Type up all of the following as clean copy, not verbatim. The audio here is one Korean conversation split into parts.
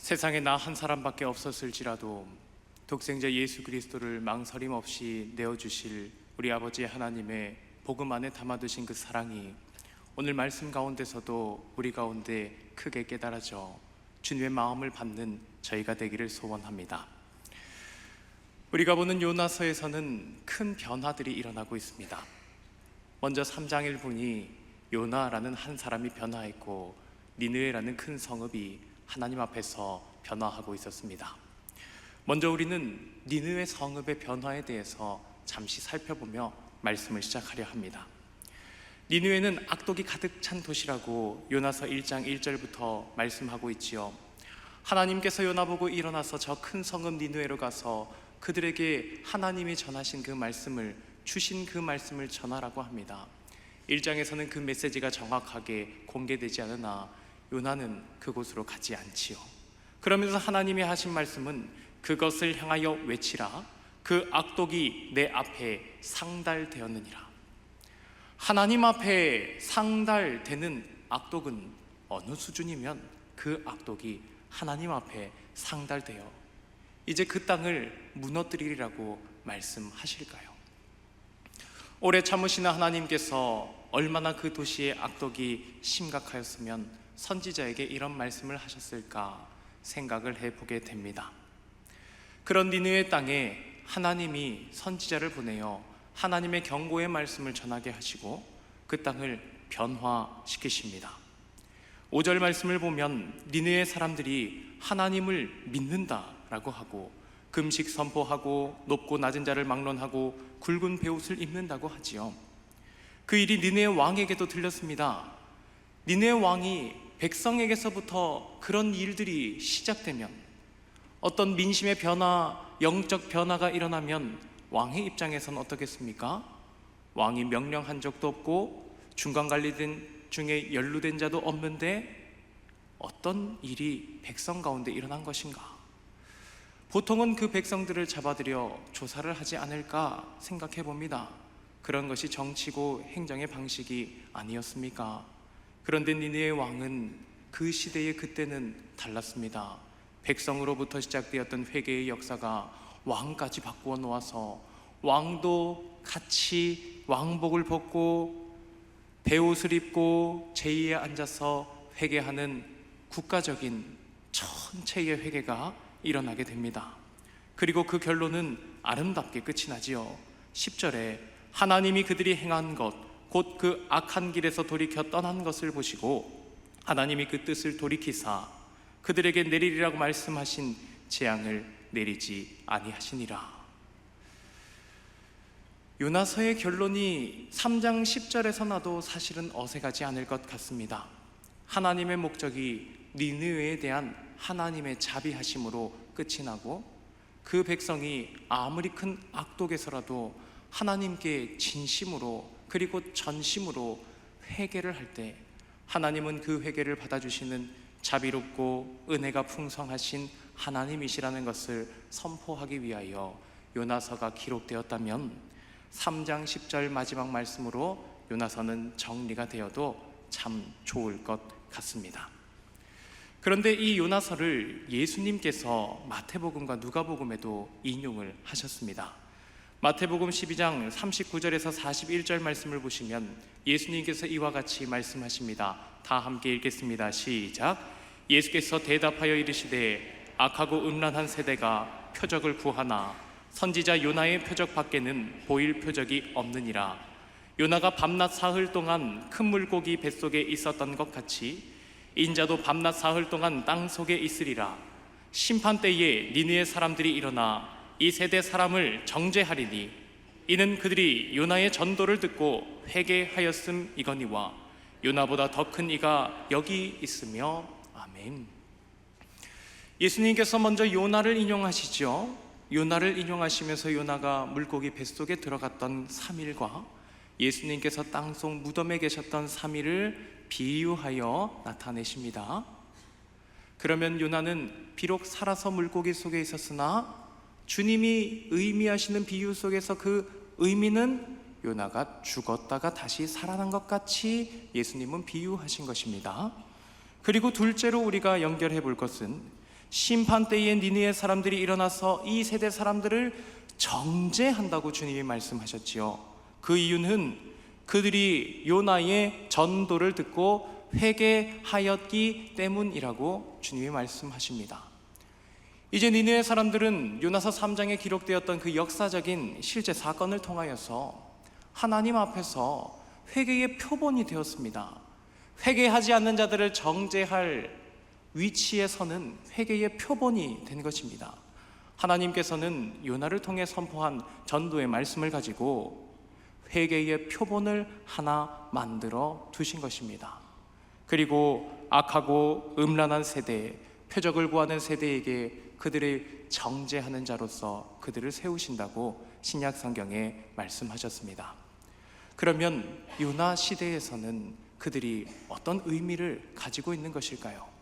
세상에 나 한 사람밖에 없었을지라도 독생자 예수 그리스도를 망설임 없이 내어주실 우리 아버지 하나님의 복음 안에 담아두신 그 사랑이 오늘 말씀 가운데서도 우리 가운데 크게 깨달아져 주님의 마음을 받는 저희가 되기를 소원합니다. 우리가 보는 요나서에서는 큰 변화들이 일어나고 있습니다. 먼저 3장 1분이 요나라는 한 사람이 변화했고 니느웨라는 큰 성읍이 하나님 앞에서 변화하고 있었습니다. 먼저 우리는 니느웨 성읍의 변화에 대해서 잠시 살펴보며 말씀을 시작하려 합니다. 니느웨는 악독이 가득 찬 도시라고 요나서 1장 1절부터 말씀하고 있지요. 하나님께서 요나 보고 일어나서 저 큰 성읍 니느웨로 가서 그들에게 하나님이 전하신 그 말씀을, 주신 그 말씀을 전하라고 합니다. 1장에서는 그 메시지가 정확하게 공개되지 않으나 요나는 그곳으로 가지 않지요. 그러면서 하나님이 하신 말씀은 그것을 향하여 외치라. 그 악독이 내 앞에 상달되었느니라. 하나님 앞에 상달되는 악독은 어느 수준이면 그 악독이 하나님 앞에 상달되어 이제 그 땅을 무너뜨리리라고 말씀하실까요? 오래 참으시는 하나님께서 얼마나 그 도시의 악독이 심각하였으면 선지자에게 이런 말씀을 하셨을까 생각을 해보게 됩니다. 그런 니느웨 땅에 하나님이 선지자를 보내어 하나님의 경고의 말씀을 전하게 하시고 그 땅을 변화시키십니다. 5절 말씀을 보면 니느웨 사람들이 하나님을 믿는다라고 하고 금식 선포하고 높고 낮은 자를 막론하고 굵은 베옷을 입는다고 하지요. 그 일이 니느웨 왕에게도 들렸습니다. 니느웨 왕이 백성에게서부터 그런 일들이 시작되면, 어떤 민심의 변화, 영적 변화가 일어나면 왕의 입장에서는 어떻겠습니까? 왕이 명령한 적도 없고 중간관리된 중에 연루된 자도 없는데 어떤 일이 백성 가운데 일어난 것인가? 보통은 그 백성들을 잡아들여 조사를 하지 않을까 생각해 봅니다. 그런 것이 정치고 행정의 방식이 아니었습니까? 그런데 니느웨 왕은 그 시대의 그때는 달랐습니다. 백성으로부터 시작되었던 회개의 역사가 왕까지 바꾸어 놓아서 왕도 같이 왕복을 벗고 베옷을 입고 제의에 앉아서 회개하는 국가적인 전체의 회개가 일어나게 됩니다. 그리고 그 결론은 아름답게 끝이 나지요. 10절에 하나님이 그들이 행한 것 곧 그 악한 길에서 돌이켜 떠난 것을 보시고 하나님이 그 뜻을 돌이키사 그들에게 내리리라고 말씀하신 재앙을 내리지 아니하시니라. 요나서의 결론이 3장 10절에서 나도 사실은 어색하지 않을 것 같습니다. 하나님의 목적이 니느웨에 대한 하나님의 자비하심으로 끝이 나고 그 백성이 아무리 큰 악독에서라도 하나님께 진심으로 그리고 전심으로 회개를 할 때 하나님은 그 회개를 받아주시는 자비롭고 은혜가 풍성하신 하나님이시라는 것을 선포하기 위하여 요나서가 기록되었다면 3장 10절 마지막 말씀으로 요나서는 정리가 되어도 참 좋을 것 같습니다. 그런데 이 요나서를 예수님께서 마태복음과 누가복음에도 인용을 하셨습니다. 마태복음 12장 39절에서 41절 말씀을 보시면 예수님께서 이와 같이 말씀하십니다. 다 함께 읽겠습니다. 시작. 예수께서 대답하여 이르시되 악하고 음란한 세대가 표적을 구하나 선지자 요나의 표적 밖에는 보일 표적이 없느니라. 요나가 밤낮 사흘 동안 큰 물고기 뱃속에 있었던 것 같이 인자도 밤낮 사흘 동안 땅 속에 있으리라. 심판 때에 니느웨 사람들이 일어나 이 세대 사람을 정죄하리니 이는 그들이 요나의 전도를 듣고 회개하였음이거니와 요나보다 더 큰 이가 여기 있으며. 아멘. 예수님께서 먼저 요나를 인용하시죠. 요나를 인용하시면서 요나가 물고기 뱃속에 들어갔던 3일과 예수님께서 땅속 무덤에 계셨던 3일을 비유하여 나타내십니다. 그러면 요나는 비록 살아서 물고기 속에 있었으나 주님이 의미하시는 비유 속에서 그 의미는 요나가 죽었다가 다시 살아난 것 같이 예수님은 비유하신 것입니다. 그리고 둘째로 우리가 연결해 볼 것은 심판 때에 니느웨 사람들이 일어나서 이 세대 사람들을 정죄한다고 주님이 말씀하셨지요. 그 이유는 그들이 요나의 전도를 듣고 회개하였기 때문이라고 주님이 말씀하십니다. 이제 니느웨 사람들은 요나서 3장에 기록되었던 그 역사적인 실제 사건을 통하여서 하나님 앞에서 회개의 표본이 되었습니다. 회개하지 않는 자들을 정죄할 위치에 서는 회개의 표본이 된 것입니다. 하나님께서는 요나를 통해 선포한 전도의 말씀을 가지고 회개의 표본을 하나 만들어 두신 것입니다. 그리고 악하고 음란한 세대, 표적을 구하는 세대에게 그들을 정죄하는 자로서 그들을 세우신다고 신약 성경에 말씀하셨습니다. 그러면 요나 시대에서는 그들이 어떤 의미를 가지고 있는 것일까요?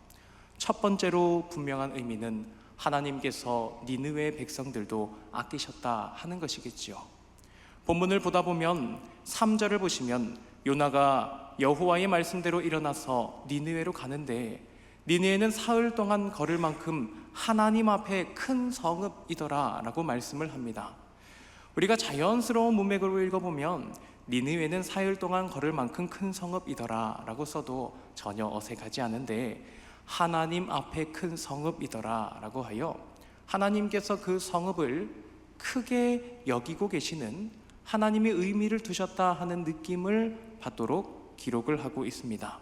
첫 번째로 분명한 의미는 하나님께서 니느웨 백성들도 아끼셨다 하는 것이겠지요. 본문을 보다 보면 3절을 보시면 요나가 여호와의 말씀대로 일어나서 니느웨로 가는데 니느웨는 사흘 동안 걸을 만큼 하나님 앞에 큰 성읍이더라 라고 말씀을 합니다. 우리가 자연스러운 문맥으로 읽어보면 니느웨는 사흘 동안 걸을 만큼 큰 성읍이더라 라고 써도 전혀 어색하지 않은데 하나님 앞에 큰 성읍이더라 라고 하여 하나님께서 그 성읍을 크게 여기고 계시는 하나님의 의미를 두셨다 하는 느낌을 받도록 기록을 하고 있습니다.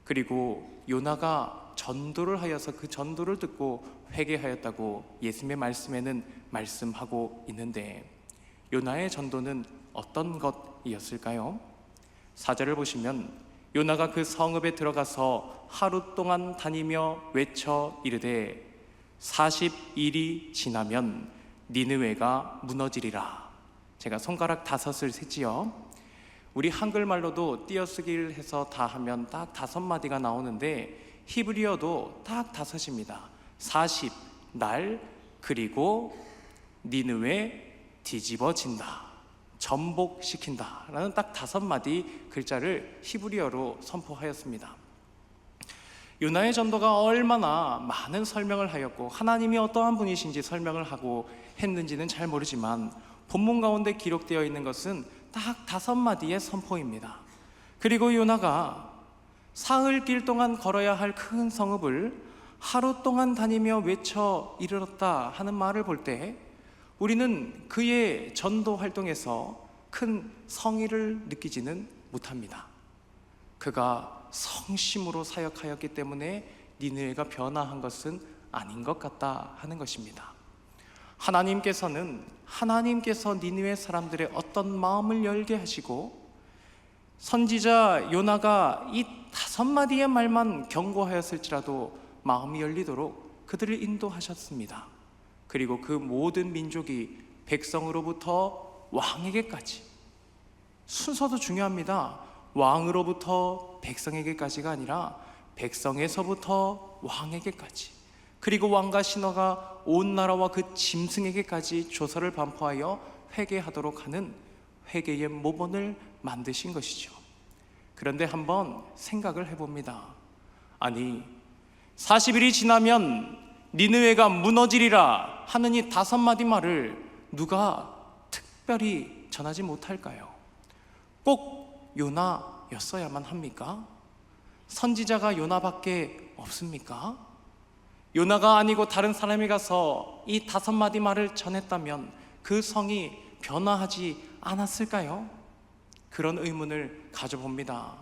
그리고 요나가 전도를 하여서 그 전도를 듣고 회개하였다고 예수님의 말씀에는 말씀하고 있는데 요나의 전도는 어떤 것이었을까요? 4절을 보시면 요나가 그 성읍에 들어가서 하루 동안 다니며 외쳐 이르되 40일이 지나면 니느웨가 무너지리라. 제가 손가락 5을 세지요. 우리 한글말로도 띄어쓰기를 해서 다 하면 딱 5마디가 나오는데 히브리어도 딱 5입니다. 40, 날, 그리고 니느웨 뒤집어진다, 전복시킨다 라는 딱 5마디 글자를 히브리어로 선포하였습니다. 요나의 전도가 얼마나 많은 설명을 하였고 하나님이 어떠한 분이신지 설명을 하고 했는지는 잘 모르지만 본문 가운데 기록되어 있는 것은 딱 5마디의 선포입니다. 그리고 요나가 사흘길 동안 걸어야 할 큰 성읍을 하루 동안 다니며 외쳐 이르렀다 하는 말을 볼 때 우리는 그의 전도 활동에서 큰 성의를 느끼지는 못합니다. 그가 성심으로 사역하였기 때문에 니느웨가 변화한 것은 아닌 것 같다 하는 것입니다. 하나님께서 니느웨 사람들의 어떤 마음을 열게 하시고 선지자 요나가 이 5마디의 말만 경고하였을지라도 마음이 열리도록 그들을 인도하셨습니다. 그리고 그 모든 민족이 백성으로부터 왕에게까지, 순서도 중요합니다. 왕으로부터 백성에게까지가 아니라 백성에서부터 왕에게까지, 그리고 왕과 신하가 온 나라와 그 짐승에게까지 조서를 반포하여 회개하도록 하는 회개의 모본을 만드신 것이죠. 그런데 한번 생각을 해봅니다. 아니 40일이 지나면 니느웨가 무너지리라 하는 이 5마디 말을 누가 특별히 전하지 못할까요? 꼭 요나였어야만 합니까? 선지자가 요나밖에 없습니까? 요나가 아니고 다른 사람이 가서 이 5마디 말을 전했다면 그 성이 변화하지 않았을까요? 그런 의문을 가져봅니다.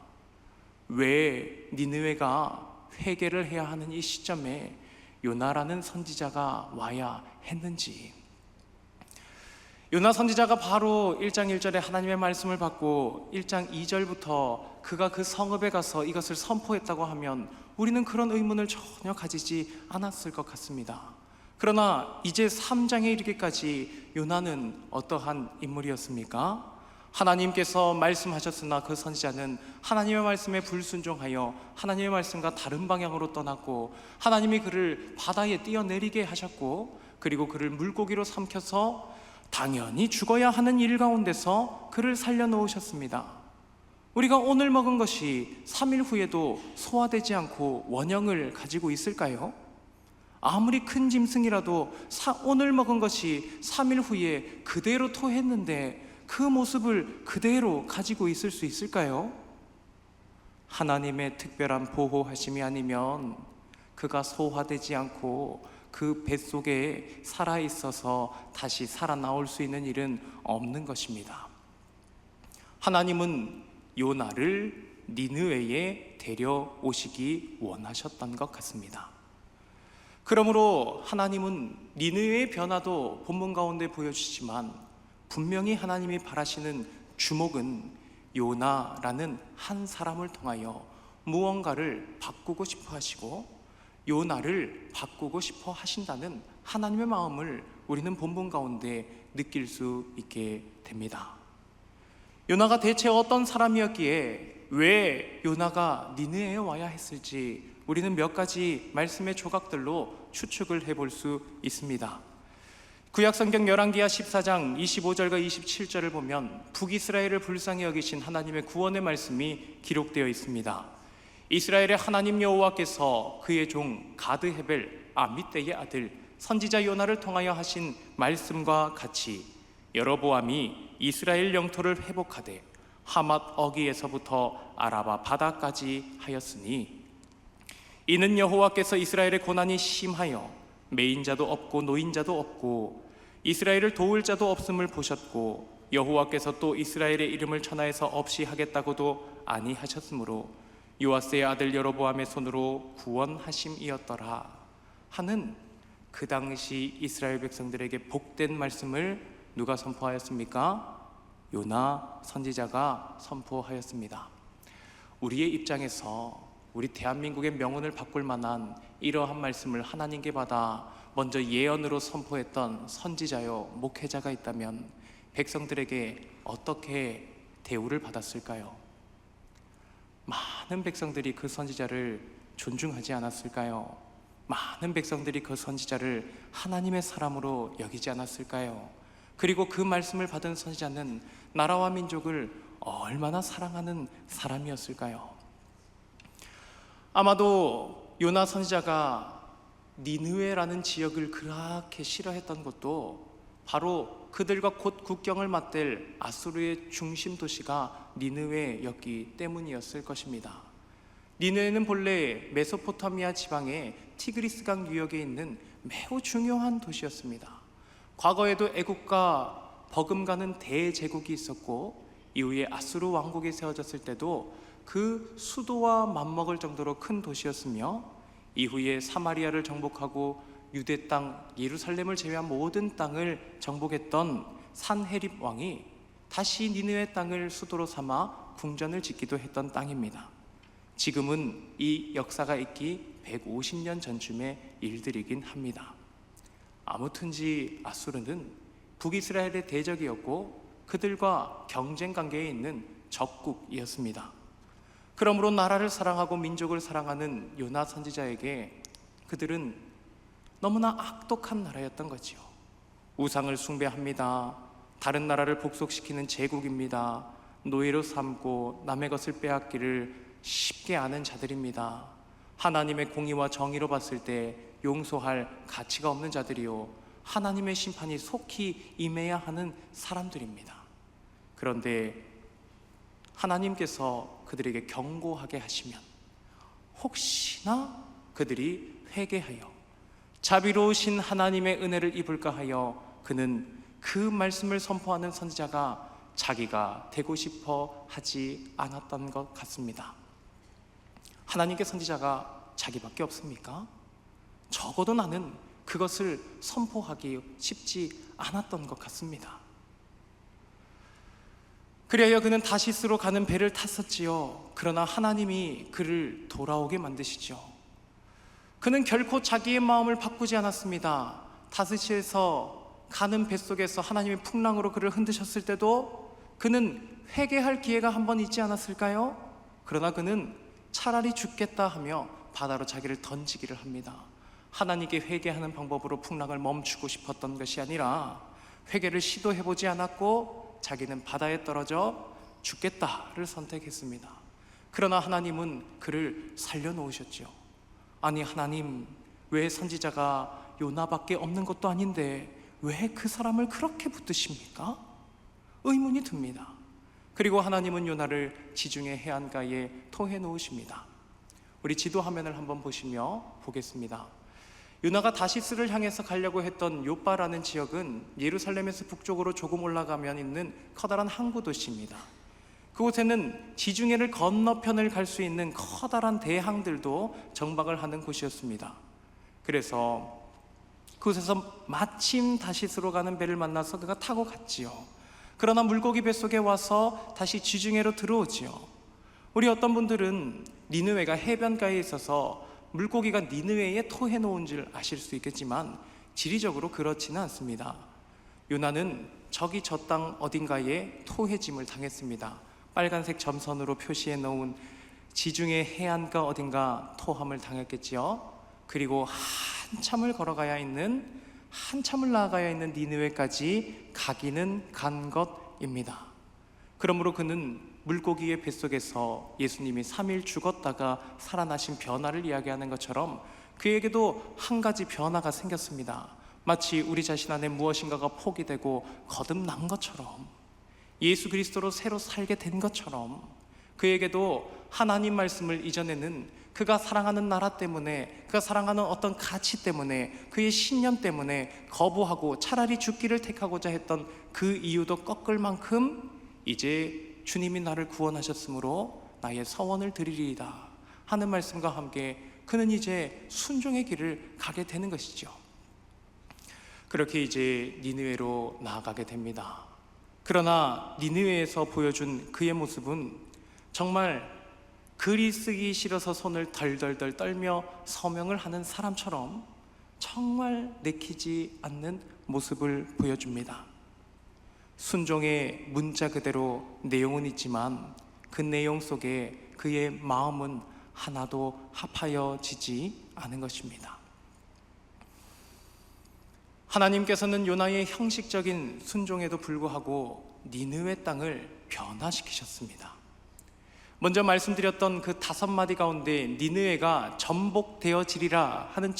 왜 니느웨가 회개를 해야 하는 이 시점에 요나라는 선지자가 와야 했는지. 요나 선지자가 바로 1장 1절에 하나님의 말씀을 받고 1장 2절부터 그가 그 성읍에 가서 이것을 선포했다고 하면 우리는 그런 의문을 전혀 가지지 않았을 것 같습니다. 그러나 이제 3장에 이르기까지 요나는 어떠한 인물이었습니까? 하나님께서 말씀하셨으나 그 선지자는 하나님의 말씀에 불순종하여 하나님의 말씀과 다른 방향으로 떠났고 하나님이 그를 바다에 뛰어내리게 하셨고 그리고 그를 물고기로 삼켜서 당연히 죽어야 하는 일 가운데서 그를 살려놓으셨습니다. 우리가 오늘 먹은 것이 3일 후에도 소화되지 않고 원형을 가지고 있을까요? 아무리 큰 짐승이라도 오늘 먹은 것이 3일 후에 그대로 토했는데 그 모습을 그대로 가지고 있을 수 있을까요? 하나님의 특별한 보호하심이 아니면 그가 소화되지 않고 그 뱃속에 살아있어서 다시 살아나올 수 있는 일은 없는 것입니다. 하나님은 요나를 니느웨에 데려오시기 원하셨던 것 같습니다. 그러므로 하나님은 니느웨의 변화도 본문 가운데 보여주시지만 분명히 하나님이 바라시는 주목은 요나라는 한 사람을 통하여 무언가를 바꾸고 싶어 하시고 요나를 바꾸고 싶어 하신다는 하나님의 마음을 우리는 본문 가운데 느낄 수 있게 됩니다. 요나가 대체 어떤 사람이었기에 왜 요나가 니느웨에 와야 했을지 우리는 몇 가지 말씀의 조각들로 추측을 해볼 수 있습니다. 구약성경 열왕기하 14장 25절과 27절을 보면 북이스라엘을 불쌍히 여기신 하나님의 구원의 말씀이 기록되어 있습니다. 이스라엘의 하나님 여호와께서 그의 종 가드헤벨 아미떼의 아들 선지자 요나를 통하여 하신 말씀과 같이 여로보암이 이스라엘 영토를 회복하되 하맛 어기에서부터 아라바 바다까지 하였으니 이는 여호와께서 이스라엘의 고난이 심하여 매인자도 없고 노인자도 없고 이스라엘을 도울 자도 없음을 보셨고 여호와께서 또 이스라엘의 이름을 천하에서 없이 하겠다고도 아니하셨으므로 요아스의 아들 여로보암의 손으로 구원하심이었더라 하는 그 당시 이스라엘 백성들에게 복된 말씀을 누가 선포하였습니까? 요나 선지자가 선포하였습니다. 우리의 입장에서 우리 대한민국의 명운을 바꿀 만한 이러한 말씀을 하나님께 받아 먼저 예언으로 선포했던 선지자요 목회자가 있다면 백성들에게 어떻게 대우를 받았을까요? 많은 백성들이 그 선지자를 존중하지 않았을까요? 많은 백성들이 그 선지자를 하나님의 사람으로 여기지 않았을까요? 그리고 그 말씀을 받은 선지자는 나라와 민족을 얼마나 사랑하는 사람이었을까요? 아마도 요나 선지자가 니느웨라는 지역을 그렇게 싫어했던 것도 바로 그들과 곧 국경을 맞댈 아수르의 중심 도시가 니느웨였기 때문이었을 것입니다. 니느웨는 본래 메소포타미아 지방의 티그리스강 유역에 있는 매우 중요한 도시였습니다. 과거에도 애국과 버금가는 대제국이 있었고 이후에 아수르 왕국이 세워졌을 때도 그 수도와 맞먹을 정도로 큰 도시였으며 이후에 사마리아를 정복하고 유대 땅 예루살렘을 제외한 모든 땅을 정복했던 산헤립 왕이 다시 니느웨 땅을 수도로 삼아 궁전을 짓기도 했던 땅입니다. 지금은 이 역사가 있기 150년 전쯤의 일들이긴 합니다. 아무튼지 아수르는 북이스라엘의 대적이었고 그들과 경쟁 관계에 있는 적국이었습니다. 그러므로 나라를 사랑하고 민족을 사랑하는 요나 선지자에게 그들은 너무나 악독한 나라였던 거지요. 우상을 숭배합니다. 다른 나라를 복속시키는 제국입니다. 노예로 삼고 남의 것을 빼앗기를 쉽게 아는 자들입니다. 하나님의 공의와 정의로 봤을 때 용서할 가치가 없는 자들이요 하나님의 심판이 속히 임해야 하는 사람들입니다. 그런데 하나님께서 그들에게 경고하게 하시면 혹시나 그들이 회개하여 자비로우신 하나님의 은혜를 입을까 하여 그는 그 말씀을 선포하는 선지자가 자기가 되고 싶어 하지 않았던 것 같습니다. 하나님께 선지자가 자기밖에 없습니까? 적어도 나는 그것을 선포하기 쉽지 않았던 것 같습니다. 그리하여 그는 다시스로 가는 배를 탔었지요. 그러나 하나님이 그를 돌아오게 만드시죠. 그는 결코 자기의 마음을 바꾸지 않았습니다. 타스시에서 가는 뱃속에서 하나님의 풍랑으로 그를 흔드셨을 때도 그는 회개할 기회가 한 번 있지 않았을까요? 그러나 그는 차라리 죽겠다 하며 바다로 자기를 던지기를 합니다. 하나님께 회개하는 방법으로 풍랑을 멈추고 싶었던 것이 아니라 회개를 시도해보지 않았고 자기는 바다에 떨어져 죽겠다를 선택했습니다. 그러나 하나님은 그를 살려놓으셨죠. 아니 하나님, 왜 선지자가 요나밖에 없는 것도 아닌데 왜 그 사람을 그렇게 붙드십니까? 의문이 듭니다. 그리고 하나님은 요나를 지중해 해안가에 토해 놓으십니다. 우리 지도 화면을 한번 보겠습니다. 요나가 다시스를 향해서 가려고 했던 요빠라는 지역은 예루살렘에서 북쪽으로 조금 올라가면 있는 커다란 항구 도시입니다. 그곳에는 지중해를 건너편을 갈 수 있는 커다란 대항들도 정박을 하는 곳이었습니다. 그래서 그곳에서 마침 다시스로 가는 배를 만나서 그가 타고 갔지요. 그러나 물고기 뱃속에 와서 다시 지중해로 들어오지요. 우리 어떤 분들은 니느웨가 해변가에 있어서 물고기가 니느웨에 토해 놓은 줄 아실 수 있겠지만 지리적으로 그렇지는 않습니다. 요나는 저기 저 땅 어딘가에 토해짐을 당했습니다. 빨간색 점선으로 표시해 놓은 지중해 해안가 어딘가 토함을 당했겠지요. 그리고 한참을 나아가야 있는 니느웨까지 가기는 간 것입니다. 그러므로 그는 물고기의 뱃속에서 예수님이 3일 죽었다가 살아나신 변화를 이야기하는 것처럼 그에게도 한 가지 변화가 생겼습니다. 마치 우리 자신 안에 무엇인가가 포기되고 거듭난 것처럼, 예수 그리스도로 새로 살게 된 것처럼 그에게도 하나님 말씀을 이전에는 그가 사랑하는 나라 때문에, 그가 사랑하는 어떤 가치 때문에, 그의 신념 때문에 거부하고 차라리 죽기를 택하고자 했던 그 이유도 꺾을 만큼 이제 주님이 나를 구원하셨으므로 나의 서원을 드리리이다 하는 말씀과 함께 그는 이제 순종의 길을 가게 되는 것이죠. 그렇게 이제 니느웨로 나아가게 됩니다. 그러나 니느웨에서 보여준 그의 모습은 정말 글이 쓰기 싫어서 손을 덜덜덜 떨며 서명을 하는 사람처럼 정말 내키지 않는 모습을 보여줍니다. 순종의 문자 그대로 내용은 있지만 그 내용 속에 그의 마음은 하나도 합하여지지 않은 것입니다. 하나님께서는 요나의 형식적인 순종에도 불구하고 니느웨 땅을 변화시키셨습니다. 먼저 말씀드렸던 그 5마디 가운데 니느웨가 전복되어지리라 하는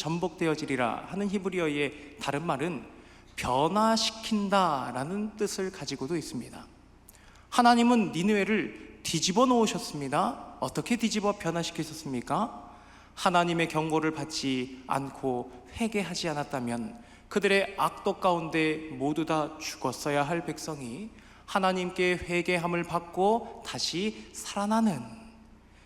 히브리어의 다른 말은 변화시킨다라는 뜻을 가지고도 있습니다. 하나님은 니느웨를 뒤집어 놓으셨습니다. 어떻게 뒤집어 변화시키셨습니까? 하나님의 경고를 받지 않고 회개하지 않았다면 그들의 악독 가운데 모두 다 죽었어야 할 백성이 하나님께 회개함을 받고 다시 살아나는,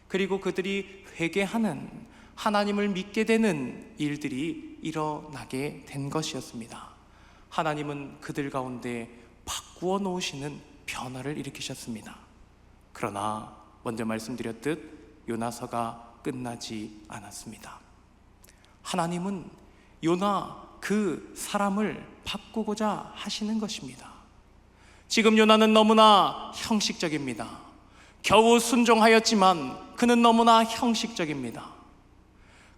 그리고 그들이 회개하는, 하나님을 믿게 되는 일들이 일어나게 된 것이었습니다. 하나님은 그들 가운데 바꾸어 놓으시는 변화를 일으키셨습니다. 그러나 먼저 말씀드렸듯 요나서가 끝나지 않았습니다. 하나님은 요나 그 사람을 바꾸고자 하시는 것입니다. 지금 요나는 너무나 형식적입니다. 겨우 순종하였지만 그는 너무나 형식적입니다.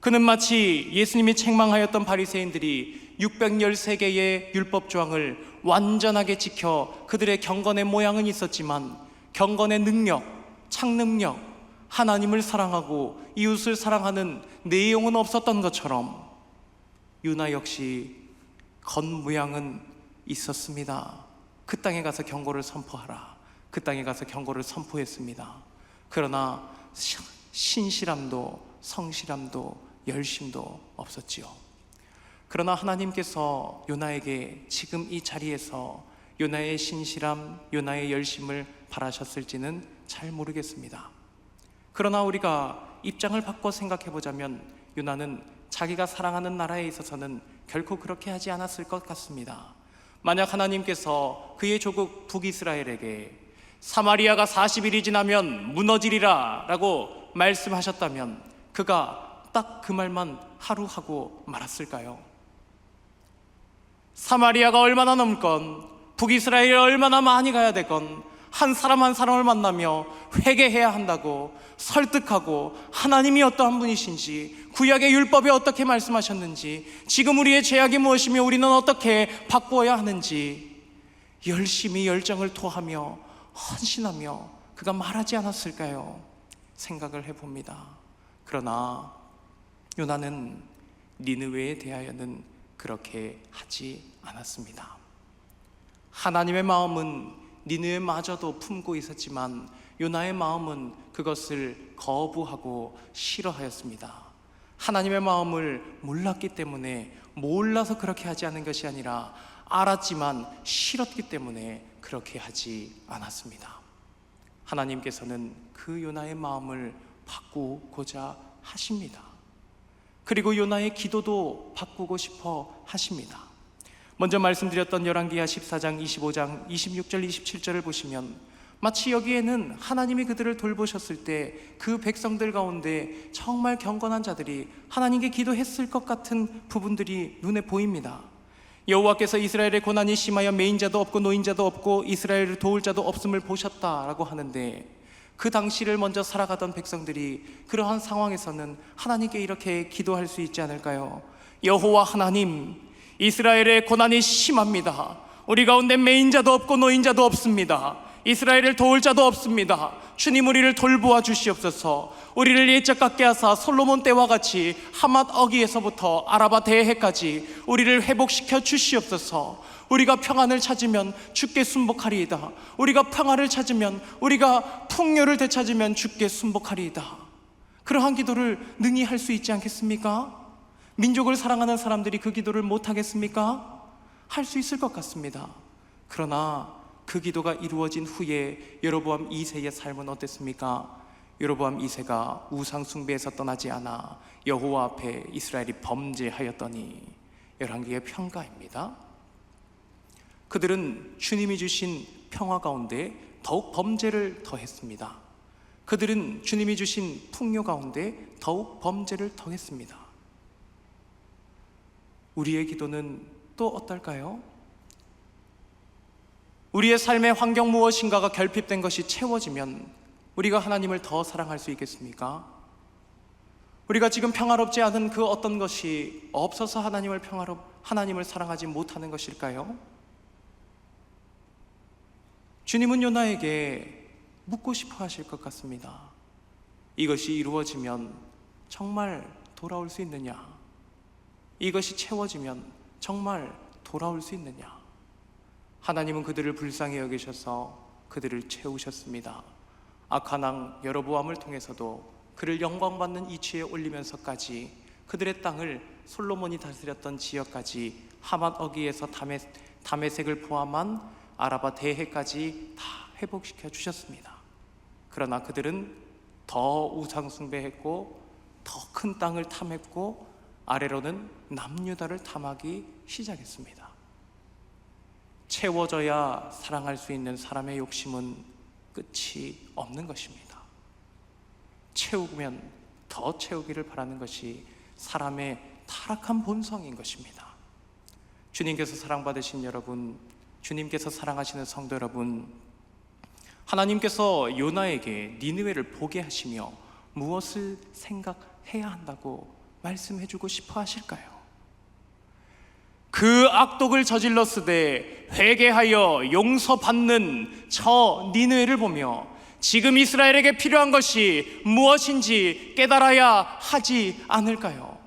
그는 마치 예수님이 책망하였던 바리새인들이 613개의 율법 조항을 완전하게 지켜 그들의 경건의 모양은 있었지만 경건의 능력, 창능력, 하나님을 사랑하고 이웃을 사랑하는 내용은 없었던 것처럼 요나 역시 겉모양은 있었습니다. 그 땅에 가서 경고를 선포하라. 그 땅에 가서 경고를 선포했습니다. 그러나 신실함도 성실함도 열심도 없었지요. 그러나 하나님께서 요나에게 지금 이 자리에서 요나의 신실함, 요나의 열심을 바라셨을지는 잘 모르겠습니다. 그러나 우리가 입장을 바꿔 생각해 보자면 요나는 자기가 사랑하는 나라에 있어서는 결코 그렇게 하지 않았을 것 같습니다. 만약 하나님께서 그의 조국 북이스라엘에게 사마리아가 40일이 지나면 무너지리라 라고 말씀하셨다면 그가 딱 그 말만 하루 하고 말았을까요? 사마리아가 얼마나 넘건, 북이스라엘이 얼마나 많이 가야 되건 한 사람 한 사람을 만나며 회개해야 한다고 설득하고 하나님이 어떠한 분이신지, 구약의 율법에 어떻게 말씀하셨는지, 지금 우리의 죄악이 무엇이며 우리는 어떻게 바꾸어야 하는지 열심히 열정을 토하며 헌신하며 그가 말하지 않았을까요? 생각을 해봅니다. 그러나 요나는 니느웨에 대하여는 그렇게 하지 않았습니다. 하나님의 마음은 니느웨마저도 품고 있었지만 요나의 마음은 그것을 거부하고 싫어하였습니다. 하나님의 마음을 몰랐기 때문에, 몰라서 그렇게 하지 않은 것이 아니라 알았지만 싫었기 때문에 그렇게 하지 않았습니다. 하나님께서는 그 요나의 마음을 바꾸고자 하십니다. 그리고 요나의 기도도 바꾸고 싶어 하십니다. 먼저 말씀드렸던 열왕기하 14장 25장 26절 27절을 보시면 마치 여기에는 하나님이 그들을 돌보셨을 때 그 백성들 가운데 정말 경건한 자들이 하나님께 기도했을 것 같은 부분들이 눈에 보입니다. 여호와께서 이스라엘의 고난이 심하여 매인자도 없고 노인자도 없고 이스라엘을 도울 자도 없음을 보셨다라고 하는데, 그 당시를 먼저 살아가던 백성들이 그러한 상황에서는 하나님께 이렇게 기도할 수 있지 않을까요? 여호와 하나님, 이스라엘의 고난이 심합니다. 우리 가운데 매인자도 없고 노인자도 없습니다. 이스라엘을 도울 자도 없습니다. 주님, 우리를 돌보아 주시옵소서. 우리를 옛적 같게 하사 솔로몬 때와 같이 하맛 어기에서부터 아라바 대해까지 우리를 회복시켜 주시옵소서. 우리가 평안을 찾으면 주께 순복하리이다. 우리가 평화를 찾으면, 우리가 풍요를 되찾으면 주께 순복하리이다. 그러한 기도를 능히 할 수 있지 않겠습니까? 민족을 사랑하는 사람들이 그 기도를 못하겠습니까? 할 수 있을 것 같습니다. 그러나 그 기도가 이루어진 후에 여로보암 2세의 삶은 어땠습니까? 여로보암 2세가 우상 숭배에서 떠나지 않아 여호와 앞에 이스라엘이 범죄하였더니, 열왕기의 평가입니다. 그들은 주님이 주신 평화 가운데 더욱 범죄를 더했습니다. 그들은 주님이 주신 풍요 가운데 더욱 범죄를 더했습니다. 우리의 기도는 또 어떨까요? 우리의 삶의 환경 무엇인가가 결핍된 것이 채워지면 우리가 하나님을 더 사랑할 수 있겠습니까? 우리가 지금 평화롭지 않은 그 어떤 것이 없어서 하나님을 사랑하지 못하는 것일까요? 주님은 요나에게 묻고 싶어 하실 것 같습니다. 이것이 이루어지면 정말 돌아올 수 있느냐? 이것이 채워지면 정말 돌아올 수 있느냐? 하나님은 그들을 불쌍히 여기셔서 그들을 채우셨습니다. 악한 왕 여로보암을 통해서도 그를 영광받는 이치에 올리면서까지 그들의 땅을 솔로몬이 다스렸던 지역까지 하맛 어기에서 다메섹을 포함한 아라바 대해까지 다 회복시켜 주셨습니다. 그러나 그들은 더 우상 숭배했고 더 큰 땅을 탐했고 아래로는 남유다를 탐하기 시작했습니다. 채워져야 사랑할 수 있는 사람의 욕심은 끝이 없는 것입니다. 채우면 더 채우기를 바라는 것이 사람의 타락한 본성인 것입니다. 주님께서 사랑받으신 여러분, 주님께서 사랑하시는 성도 여러분, 하나님께서 요나에게 니느웨를 보게 하시며 무엇을 생각해야 한다고 말씀해주고 싶어 하실까요? 그 악독을 저질렀으되 회개하여 용서받는 저 니느웨를 보며 지금 이스라엘에게 필요한 것이 무엇인지 깨달아야 하지 않을까요?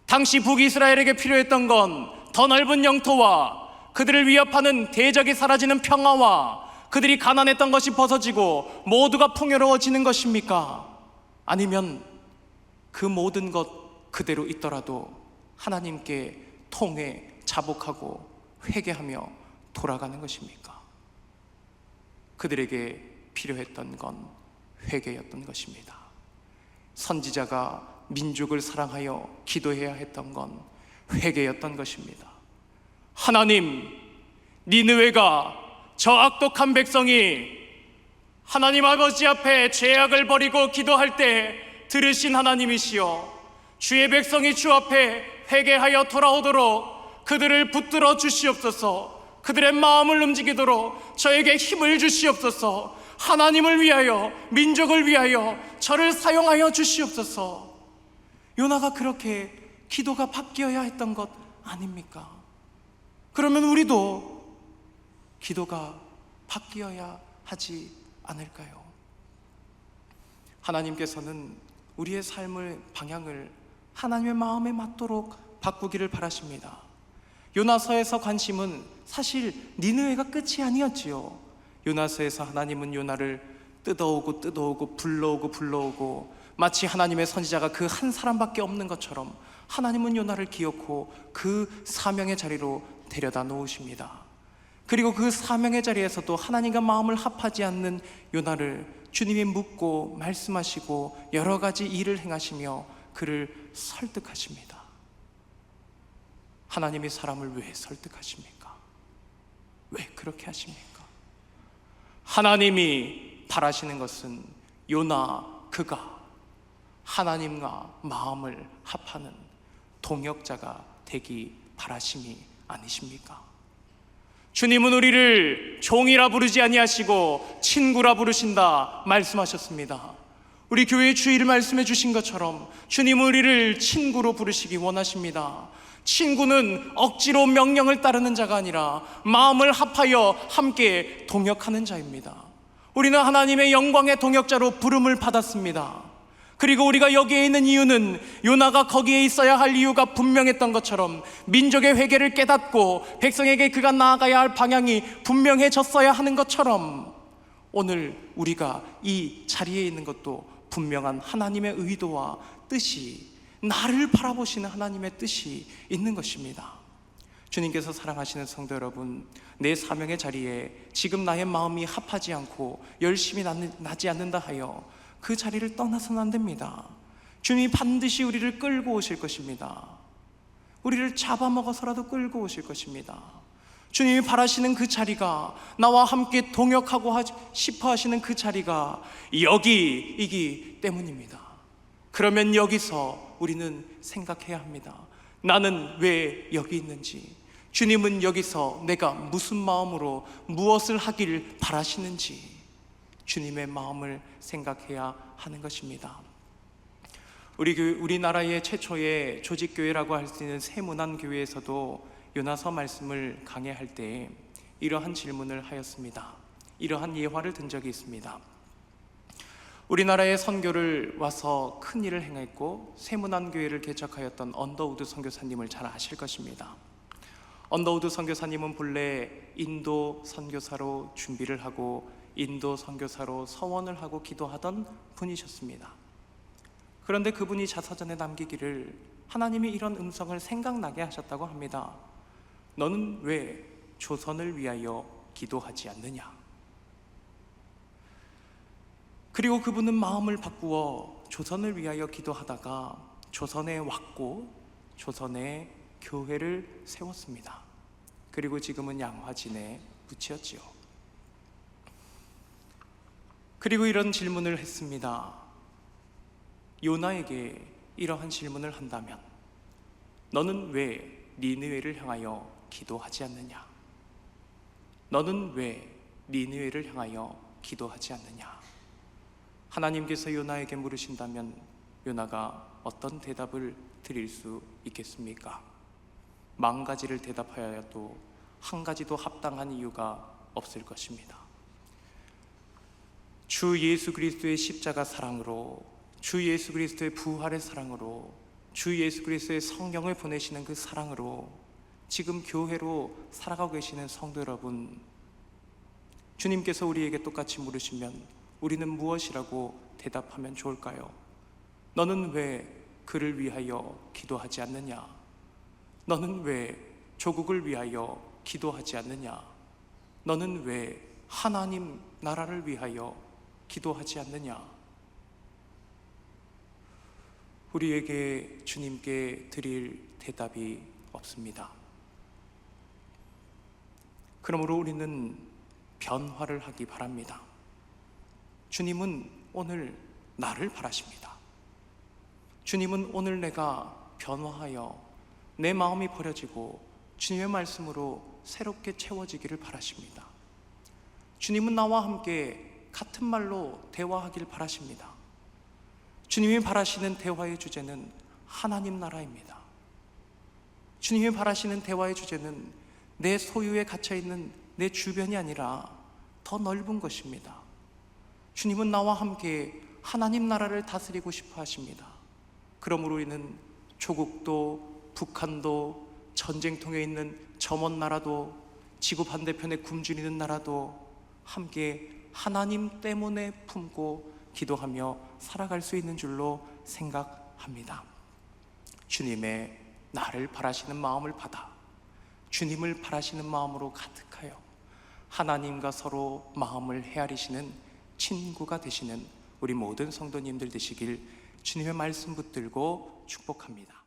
당시 북이스라엘에게 필요했던 건 더 넓은 영토와 그들을 위협하는 대적이 사라지는 평화와 그들이 가난했던 것이 벗어지고 모두가 풍요로워지는 것입니까? 아니면 그 모든 것 그대로 있더라도 하나님께 통회, 자복하고 회개하며 돌아가는 것입니까? 그들에게 필요했던 건 회개였던 것입니다. 선지자가 민족을 사랑하여 기도해야 했던 건 회개였던 것입니다. 하나님, 니느웨가 저 악독한 백성이 하나님 아버지 앞에 죄악을 버리고 기도할 때 들으신 하나님이시여, 주의 백성이 주 앞에 회개하여 돌아오도록 그들을 붙들어 주시옵소서. 그들의 마음을 움직이도록 저에게 힘을 주시옵소서. 하나님을 위하여, 민족을 위하여 저를 사용하여 주시옵소서. 요나가 그렇게 기도가 바뀌어야 했던 것 아닙니까? 그러면 우리도 기도가 바뀌어야 하지 않을까요? 하나님께서는 우리의 삶을 방향을 하나님의 마음에 맞도록 바꾸기를 바라십니다. 요나서에서 관심은 사실 니느웨가 끝이 아니었지요. 요나서에서 하나님은 요나를 뜯어오고 불러오고 마치 하나님의 선지자가 그 한 사람밖에 없는 것처럼 하나님은 요나를 기어코 그 사명의 자리로 데려다 놓으십니다. 그리고 그 사명의 자리에서도 하나님과 마음을 합하지 않는 요나를 주님이 묻고 말씀하시고 여러 가지 일을 행하시며 그를 설득하십니다. 하나님이 사람을 왜 설득하십니까? 왜 그렇게 하십니까? 하나님이 바라시는 것은 요나 그가 하나님과 마음을 합하는 동역자가 되기 바라심이 아니십니까? 주님은 우리를 종이라 부르지 아니하시고 친구라 부르신다 말씀하셨습니다. 우리 교회의 주일을 말씀해 주신 것처럼 주님은 우리를 친구로 부르시기 원하십니다. 친구는 억지로 명령을 따르는 자가 아니라 마음을 합하여 함께 동역하는 자입니다. 우리는 하나님의 영광의 동역자로 부름을 받았습니다. 그리고 우리가 여기에 있는 이유는 요나가 거기에 있어야 할 이유가 분명했던 것처럼 민족의 회개를 깨닫고 백성에게 그가 나아가야 할 방향이 분명해졌어야 하는 것처럼 오늘 우리가 이 자리에 있는 것도 분명한 하나님의 의도와 뜻이, 나를 바라보시는 하나님의 뜻이 있는 것입니다. 주님께서 사랑하시는 성도 여러분, 내 사명의 자리에 지금 나의 마음이 합하지 않고 열심히 나지 않는다 하여 그 자리를 떠나서는 안 됩니다. 주님이 반드시 우리를 끌고 오실 것입니다. 우리를 잡아먹어서라도 끌고 오실 것입니다. 주님이 바라시는 그 자리가, 나와 함께 동역하고 싶어 하시는 그 자리가 여기이기 때문입니다. 그러면 여기서 우리는 생각해야 합니다. 나는 왜 여기 있는지, 주님은 여기서 내가 무슨 마음으로 무엇을 하길 바라시는지 주님의 마음을 생각해야 하는 것입니다. 우리나라의 최초의 조직교회라고 할 수 있는 세문안교회에서도 요나서 말씀을 강해할 때 이러한 질문을 하였습니다. 이러한 예화를 든 적이 있습니다. 우리나라에 선교를 와서 큰 일을 행했고 세문안교회를 개척하였던 언더우드 선교사님을 잘 아실 것입니다. 언더우드 선교사님은 본래 인도 선교사로 준비를 하고 인도 선교사로 서원을 하고 기도하던 분이셨습니다. 그런데 그분이 자서전에 남기기를 하나님이 이런 음성을 생각나게 하셨다고 합니다. 너는 왜 조선을 위하여 기도하지 않느냐? 그리고 그분은 마음을 바꾸어 조선을 위하여 기도하다가 조선에 왔고 조선에 교회를 세웠습니다. 그리고 지금은 양화진에 묻혔지요. 그리고 이런 질문을 했습니다. 요나에게 이러한 질문을 한다면 너는 왜 니느웨를 향하여 기도하지 않느냐? 너는 왜 니느웨를 향하여 기도하지 않느냐? 하나님께서 요나에게 물으신다면 요나가 어떤 대답을 드릴 수 있겠습니까? 10,000가지를 대답하여도 한 가지도 합당한 이유가 없을 것입니다. 주 예수 그리스도의 십자가 사랑으로, 주 예수 그리스도의 부활의 사랑으로, 주 예수 그리스도의 성령을 보내시는 그 사랑으로 지금 교회로 살아가고 계시는 성도 여러분, 주님께서 우리에게 똑같이 물으시면 우리는 무엇이라고 대답하면 좋을까요? 너는 왜 그를 위하여 기도하지 않느냐? 너는 왜 조국을 위하여 기도하지 않느냐? 너는 왜 하나님 나라를 위하여 기도하지 않느냐? 우리에게 주님께 드릴 대답이 없습니다. 그러므로 우리는 변화를 하기 바랍니다. 주님은 오늘 나를 바라십니다. 주님은 오늘 내가 변화하여 내 마음이 버려지고 주님의 말씀으로 새롭게 채워지기를 바라십니다. 주님은 나와 함께 같은 말로 대화하길 바라십니다. 주님이 바라시는 대화의 주제는 하나님 나라입니다. 주님이 바라시는 대화의 주제는 내 소유에 갇혀있는 내 주변이 아니라 더 넓은 것입니다. 주님은 나와 함께 하나님 나라를 다스리고 싶어 하십니다. 그러므로 우리는 조국도 북한도 전쟁통에 있는 저 먼 나라도 지구 반대편에 굶주리는 나라도 함께 하나님 때문에 품고 기도하며 살아갈 수 있는 줄로 생각합니다. 주님의 나를 바라시는 마음을 받아 주님을 바라시는 마음으로 가득하여 하나님과 서로 마음을 헤아리시는 친구가 되시는 우리 모든 성도님들 되시길 주님의 말씀 붙들고 축복합니다.